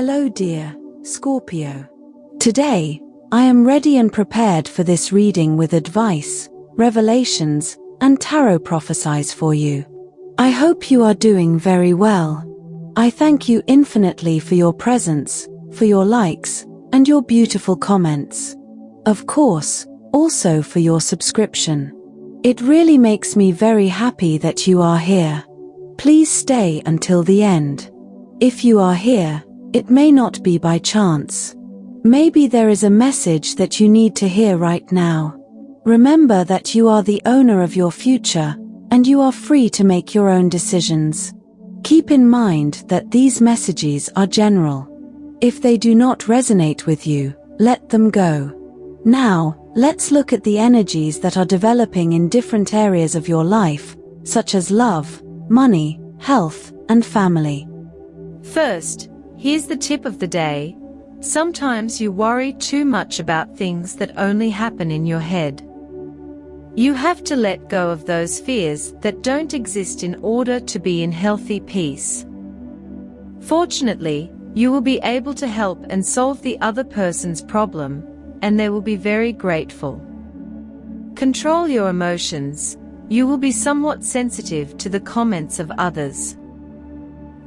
Hello dear Scorpio. Today, I am ready and prepared for this reading with advice, revelations, and tarot prophecies for you. I hope you are doing very well. I thank you infinitely for your presence, for your likes, and your beautiful comments. Of course, also for your subscription. It really makes me very happy that you are here. Please stay until the end. If you are here, it may not be by chance. Maybe there is a message that you need to hear right now. Remember that you are the owner of your future, and you are free to make your own decisions. Keep in mind that these messages are general. If they do not resonate with you, let them go. Now, let's look at the energies that are developing in different areas of your life, such as love, money, health, and family. First, here's the tip of the day. Sometimes you worry too much about things that only happen in your head. You have to let go of those fears that don't exist in order to be in healthy peace. Fortunately, you will be able to help and solve the other person's problem, and they will be very grateful. Control your emotions. You will be somewhat sensitive to the comments of others.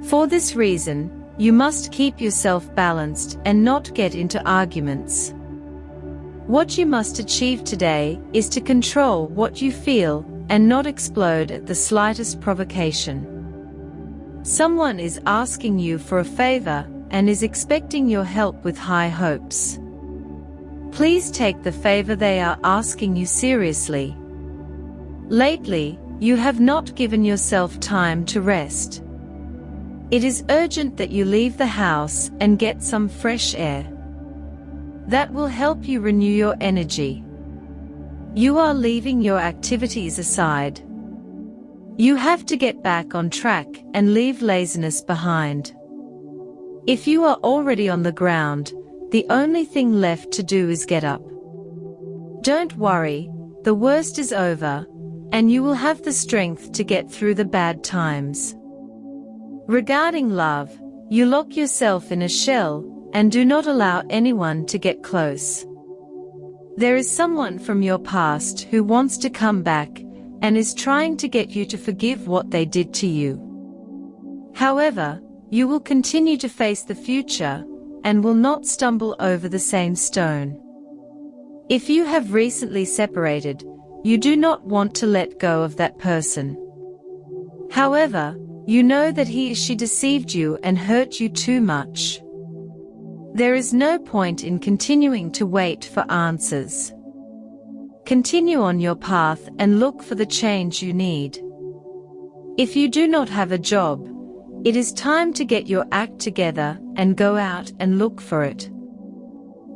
For this reason, you must keep yourself balanced and not get into arguments. What you must achieve today is to control what you feel and not explode at the slightest provocation. Someone is asking you for a favor and is expecting your help with high hopes. Please take the favor they are asking you seriously. Lately, you have not given yourself time to rest. It is urgent that you leave the house and get some fresh air. That will help you renew your energy. You are leaving your activities aside. You have to get back on track and leave laziness behind. If you are already on the ground, the only thing left to do is get up. Don't worry, the worst is over, and you will have the strength to get through the bad times. Regarding love, you lock yourself in a shell and do not allow anyone to get close. There is someone from your past who wants to come back and is trying to get you to forgive what they did to you. However, you will continue to face the future and will not stumble over the same stone. If you have recently separated, you do not want to let go of that person. However, you know that he or she deceived you and hurt you too much. There is no point in continuing to wait for answers. Continue on your path and look for the change you need. If you do not have a job, it is time to get your act together and go out and look for it.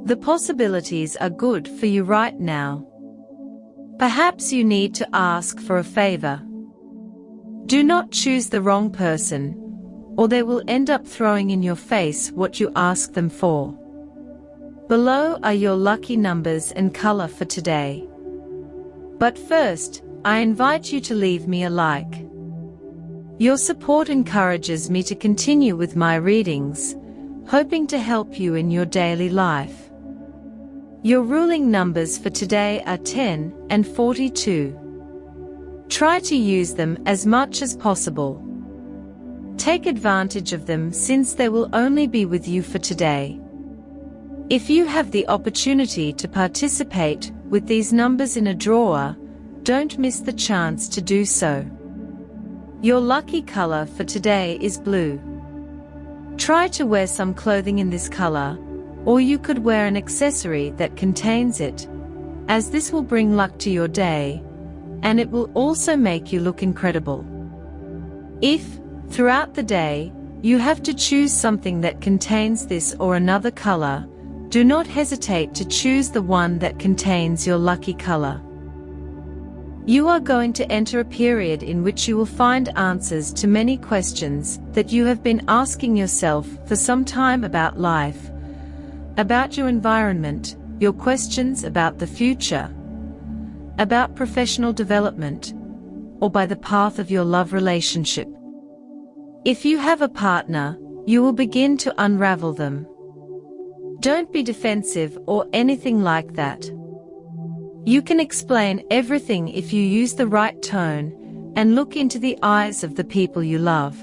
The possibilities are good for you right now. Perhaps you need to ask for a favor. Do not choose the wrong person, or they will end up throwing in your face what you ask them for. Below are your lucky numbers and color for today. But first, I invite you to leave me a like. Your support encourages me to continue with my readings, hoping to help you in your daily life. Your ruling numbers for today are 10 and 42. Try to use them as much as possible. Take advantage of them since they will only be with you for today. If you have the opportunity to participate with these numbers in a draw, don't miss the chance to do so. Your lucky color for today is blue. Try to wear some clothing in this color, or you could wear an accessory that contains it, as this will bring luck to your day, and it will also make you look incredible. If, throughout the day, you have to choose something that contains this or another color, do not hesitate to choose the one that contains your lucky color. You are going to enter a period in which you will find answers to many questions that you have been asking yourself for some time about life, about your environment, your questions about the future, about professional development, or by the path of your love relationship. If you have a partner, you will begin to unravel them. Don't be defensive or anything like that. You can explain everything if you use the right tone and look into the eyes of the people you love.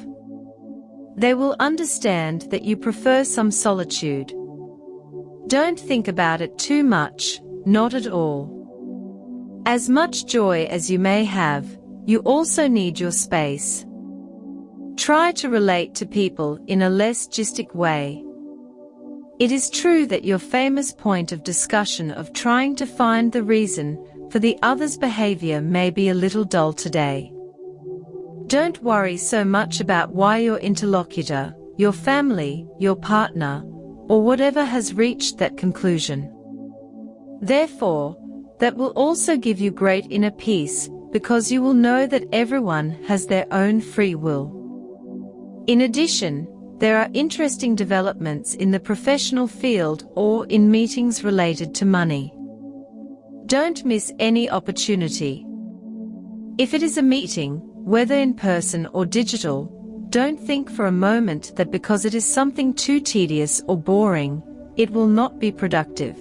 They will understand that you prefer some solitude. Don't think about it too much, not at all. As much joy as you may have, you also need your space. Try to relate to people in a less gistic way. It is true that your famous point of discussion of trying to find the reason for the other's behavior may be a little dull today. Don't worry so much about why your interlocutor, your family, your partner, or whatever has reached that conclusion. Therefore, that will also give you great inner peace, because you will know that everyone has their own free will. In addition, there are interesting developments in the professional field or in meetings related to money. Don't miss any opportunity. If it is a meeting, whether in person or digital, don't think for a moment that because it is something too tedious or boring, it will not be productive.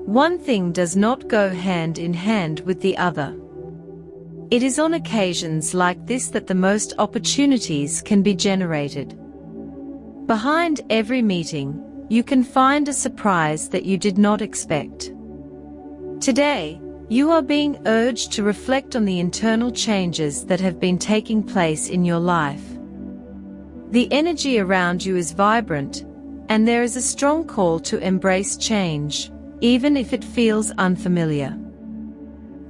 One thing does not go hand in hand with the other. It is on occasions like this that the most opportunities can be generated. Behind every meeting, you can find a surprise that you did not expect. Today, you are being urged to reflect on the internal changes that have been taking place in your life. The energy around you is vibrant, and there is a strong call to embrace change, even if it feels unfamiliar.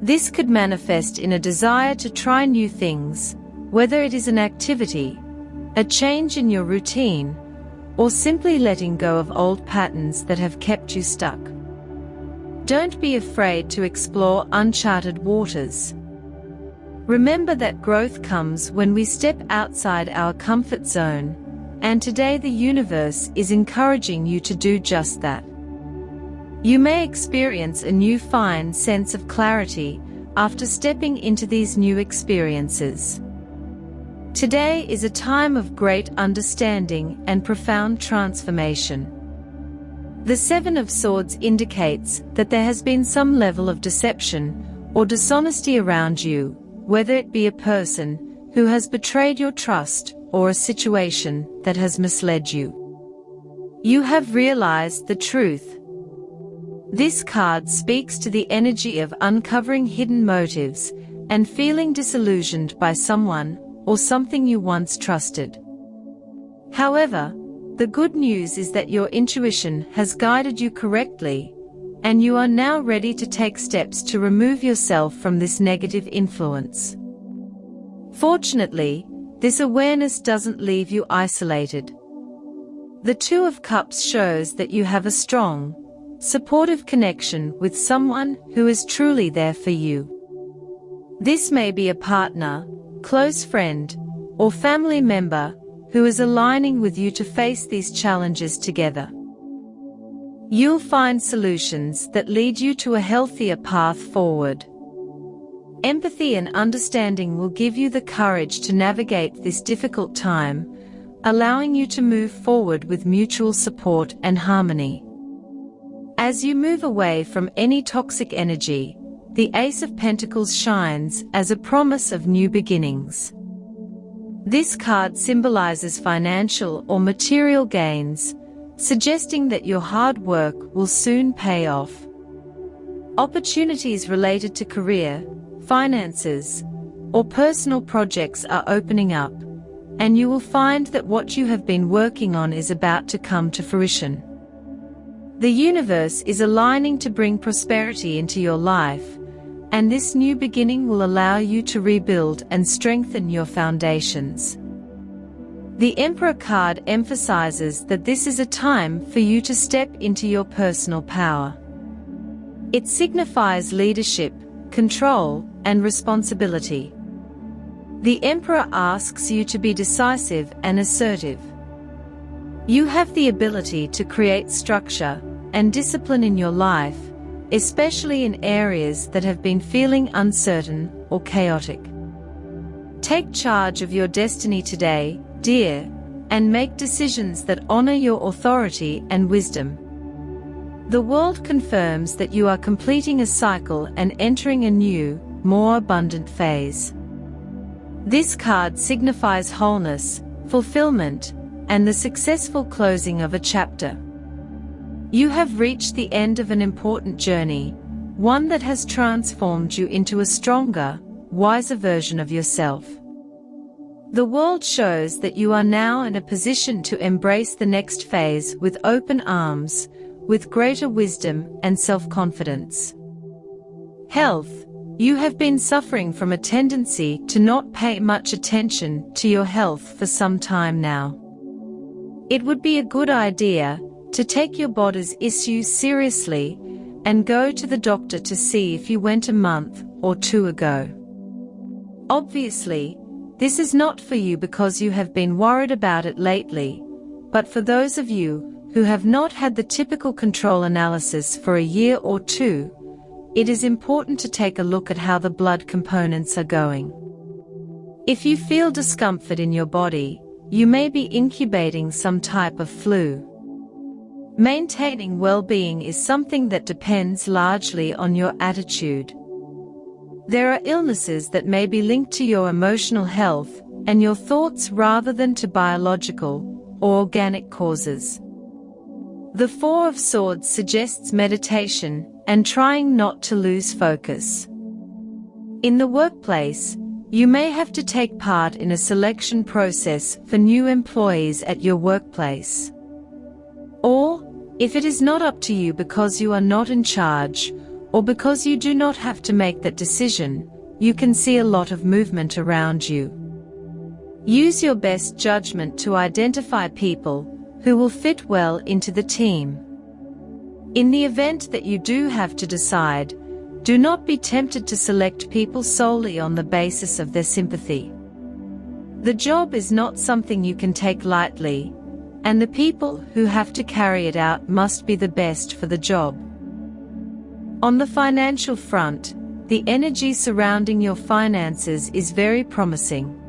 This could manifest in a desire to try new things, whether it is an activity, a change in your routine, or simply letting go of old patterns that have kept you stuck. Don't be afraid to explore uncharted waters. Remember that growth comes when we step outside our comfort zone, and today the universe is encouraging you to do just that. You may experience a new fine sense of clarity after stepping into these new experiences. Today is a time of great understanding and profound transformation. The Seven of Swords indicates that there has been some level of deception or dishonesty around you, whether it be a person who has betrayed your trust or a situation that has misled you. You have realized the truth. This card speaks to the energy of uncovering hidden motives and feeling disillusioned by someone or something you once trusted. However, the good news is that your intuition has guided you correctly, and you are now ready to take steps to remove yourself from this negative influence. Fortunately, this awareness doesn't leave you isolated. The Two of Cups shows that you have a strong, supportive connection with someone who is truly there for you. This may be a partner, close friend, or family member who is aligning with you to face these challenges together. You'll find solutions that lead you to a healthier path forward. Empathy and understanding will give you the courage to navigate this difficult time, allowing you to move forward with mutual support and harmony. As you move away from any toxic energy, the Ace of Pentacles shines as a promise of new beginnings. This card symbolizes financial or material gains, suggesting that your hard work will soon pay off. Opportunities related to career, finances, or personal projects are opening up, and you will find that what you have been working on is about to come to fruition. The universe is aligning to bring prosperity into your life, and this new beginning will allow you to rebuild and strengthen your foundations. The Emperor card emphasizes that this is a time for you to step into your personal power. It signifies leadership, control, and responsibility. The Emperor asks you to be decisive and assertive. You have the ability to create structure and discipline in your life, especially in areas that have been feeling uncertain or chaotic. Take charge of your destiny today, dear, and make decisions that honor your authority and wisdom. The world confirms that you are completing a cycle and entering a new, more abundant phase. This card signifies wholeness, fulfillment, and the successful closing of a chapter. You have reached the end of an important journey, one that has transformed you into a stronger, wiser version of yourself. The world shows that you are now in a position to embrace the next phase with open arms, with greater wisdom and self-confidence. Health. You have been suffering from a tendency to not pay much attention to your health for some time now. It would be a good idea to take your body's issues seriously and go to the doctor to see if you went a month or two ago. Obviously, this is not for you because you have been worried about it lately, but for those of you who have not had the typical control analysis for a year or two, it is important to take a look at how the blood components are going. If you feel discomfort in your body, you may be incubating some type of flu. Maintaining well-being is something that depends largely on your attitude. There are illnesses that may be linked to your emotional health and your thoughts rather than to biological or organic causes. The Four of Swords suggests meditation and trying not to lose focus. In the workplace, you may have to take part in a selection process for new employees at your workplace. Or, if it is not up to you because you are not in charge, or because you do not have to make that decision, you can see a lot of movement around you. Use your best judgment to identify people who will fit well into the team. In the event that you do have to decide, do not be tempted to select people solely on the basis of their sympathy. The job is not something you can take lightly, and the people who have to carry it out must be the best for the job. On the financial front, the energy surrounding your finances is very promising.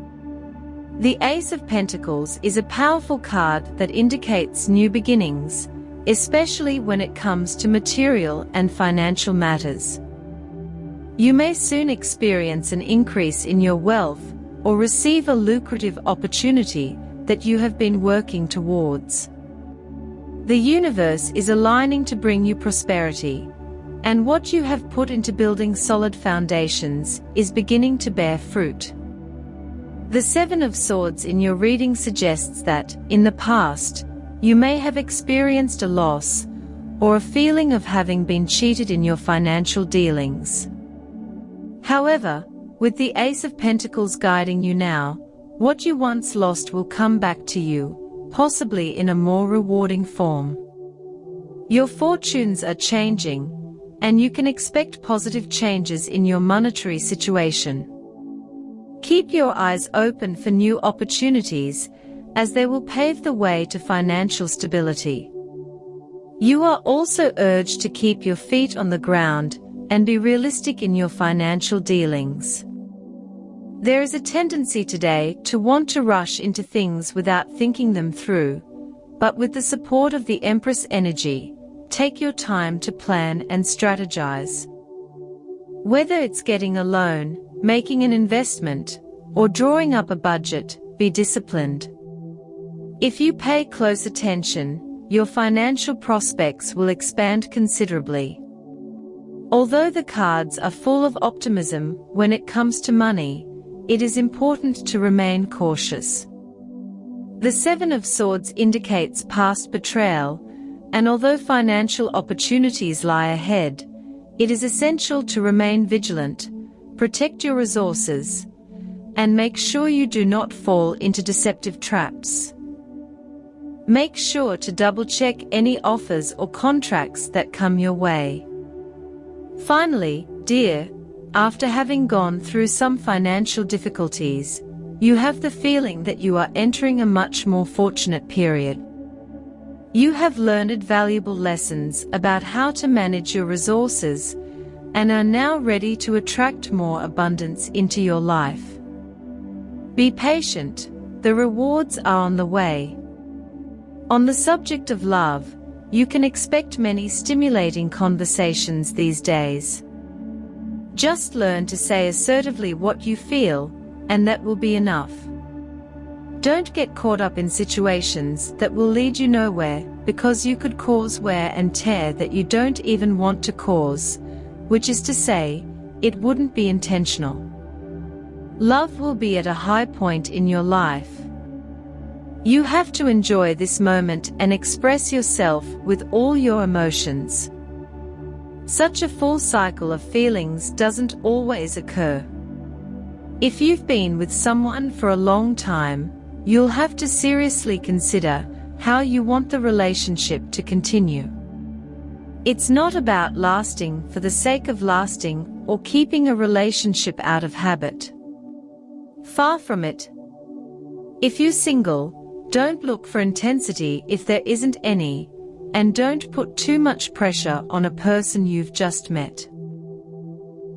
The Ace of Pentacles is a powerful card that indicates new beginnings, especially when it comes to material and financial matters. You may soon experience an increase in your wealth or receive a lucrative opportunity that you have been working towards. The universe is aligning to bring you prosperity, and what you have put into building solid foundations is beginning to bear fruit. The Seven of Swords in your reading suggests that, in the past, you may have experienced a loss or a feeling of having been cheated in your financial dealings. However, with the Ace of Pentacles guiding you now, what you once lost will come back to you, possibly in a more rewarding form. Your fortunes are changing, and you can expect positive changes in your monetary situation. Keep your eyes open for new opportunities, as they will pave the way to financial stability. You are also urged to keep your feet on the ground and be realistic in your financial dealings. There is a tendency today to want to rush into things without thinking them through, but with the support of the Empress energy, take your time to plan and strategize. Whether it's getting a loan, making an investment, or drawing up a budget, be disciplined. If you pay close attention, your financial prospects will expand considerably. Although the cards are full of optimism when it comes to money, it is important to remain cautious. The Seven of Swords indicates past betrayal, and although financial opportunities lie ahead, it is essential to remain vigilant, protect your resources, and make sure you do not fall into deceptive traps. Make sure to double-check any offers or contracts that come your way. Finally, dear, after having gone through some financial difficulties, you have the feeling that you are entering a much more fortunate period. You have learned valuable lessons about how to manage your resources and are now ready to attract more abundance into your life. Be patient. the rewards are on the way. On the subject of love, you can expect many stimulating conversations these days. Just learn to say assertively what you feel, and that will be enough. Don't get caught up in situations that will lead you nowhere, because you could cause wear and tear that you don't even want to cause, which is to say, it wouldn't be intentional. Love will be at a high point in your life. You have to enjoy this moment and express yourself with all your emotions. Such a full cycle of feelings doesn't always occur. If you've been with someone for a long time, you'll have to seriously consider how you want the relationship to continue. It's not about lasting for the sake of lasting or keeping a relationship out of habit. Far from it. If you're single, don't look for intensity if there isn't any, and don't put too much pressure on a person you've just met.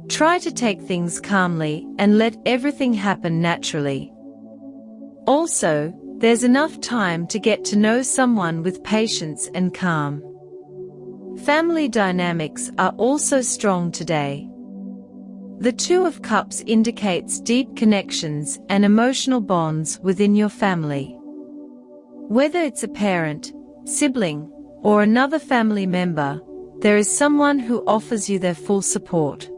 Try to take things calmly and let everything happen naturally. Also, there's enough time to get to know someone with patience and calm. Family dynamics are also strong today. The Two of Cups indicates deep connections and emotional bonds within your family. Whether it's a parent, sibling, or another family member, there is someone who offers you their full support.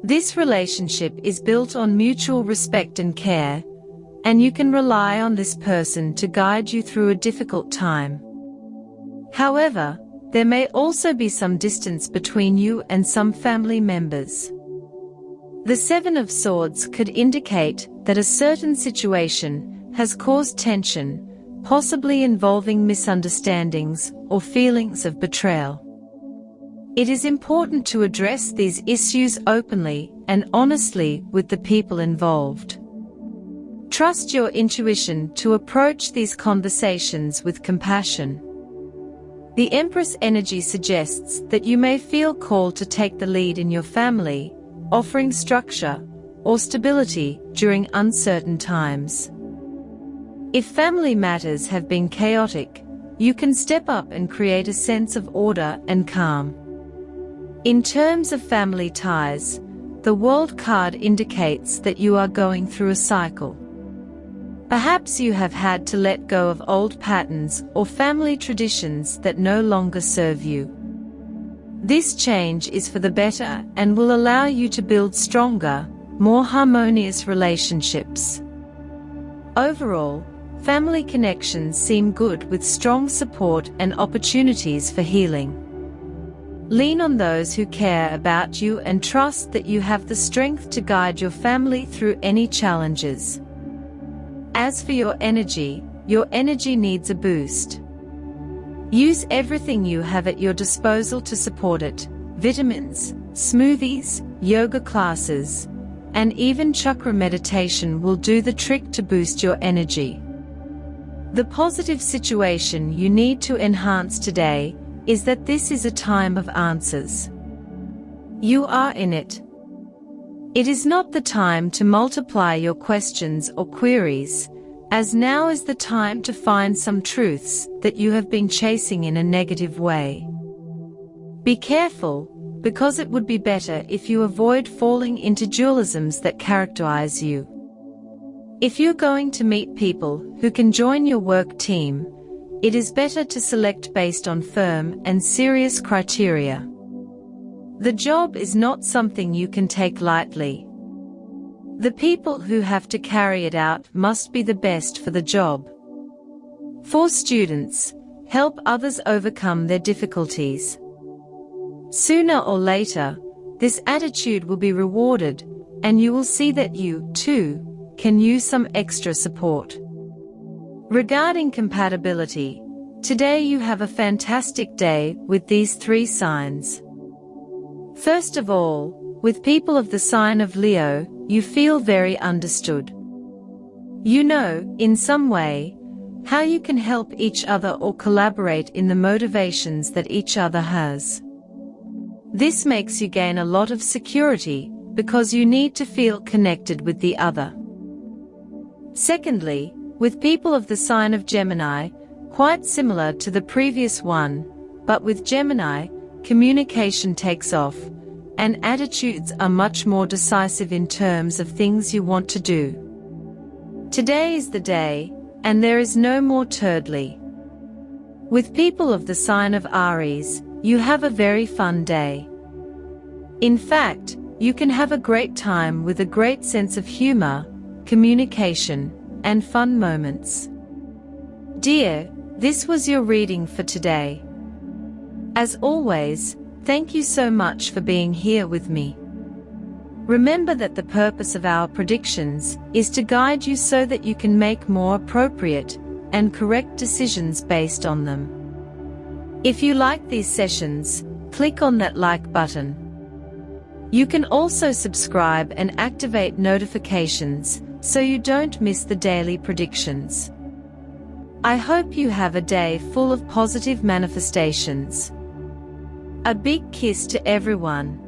This relationship is built on mutual respect and care, and you can rely on this person to guide you through a difficult time. However, there may also be some distance between you and some family members. The Seven of Swords could indicate that a certain situation has caused tension, possibly involving misunderstandings or feelings of betrayal. It is important to address these issues openly and honestly with the people involved. Trust your intuition to approach these conversations with compassion. The Empress energy suggests that you may feel called to take the lead in your family, offering structure or stability during uncertain times. If family matters have been chaotic, you can step up and create a sense of order and calm. In terms of family ties, the World card indicates that you are going through a cycle. Perhaps you have had to let go of old patterns or family traditions that no longer serve you. This change is for the better and will allow you to build stronger, more harmonious relationships. Overall, family connections seem good with strong support and opportunities for healing. Lean on those who care about you and trust that you have the strength to guide your family through any challenges. As for your energy needs a boost. Use everything you have at your disposal to support it: vitamins, smoothies, yoga classes, and even chakra meditation will do the trick to boost your energy. The positive situation you need to enhance today is that this is a time of answers. You are in it. It is not the time to multiply your questions or queries, as now is the time to find some truths that you have been chasing in a negative way. Be careful, because it would be better if you avoid falling into dualisms that characterize you. If you're going to meet people who can join your work team, it is better to select based on firm and serious criteria. The job is not something you can take lightly. The people who have to carry it out must be the best for the job. For students, help others overcome their difficulties. Sooner or later, this attitude will be rewarded, and you will see that you, too, can use some extra support. Regarding compatibility, today you have a fantastic day with these three signs. First of all, with people of the sign of Leo, you feel very understood. You know, in some way, how you can help each other or collaborate in the motivations that each other has. This makes you gain a lot of security, because you need to feel connected with the other. Secondly, With people of the sign of Gemini, quite similar to the previous one, but with Gemini, communication takes off, and attitudes are much more decisive in terms of things you want to do. Today is the day, and there is no more turdly. With people of the sign of Aries, you have a very fun day. In fact, you can have a great time with a great sense of humor, communication, and fun moments. Dear, this was your reading for today. As always, thank you so much for being here with me. Remember that the purpose of our predictions is to guide you so that you can make more appropriate and correct decisions based on them. If you like these sessions, click on that like button. You can also subscribe and activate notifications so you don't miss the daily predictions. I hope you have a day full of positive manifestations. A big kiss to everyone.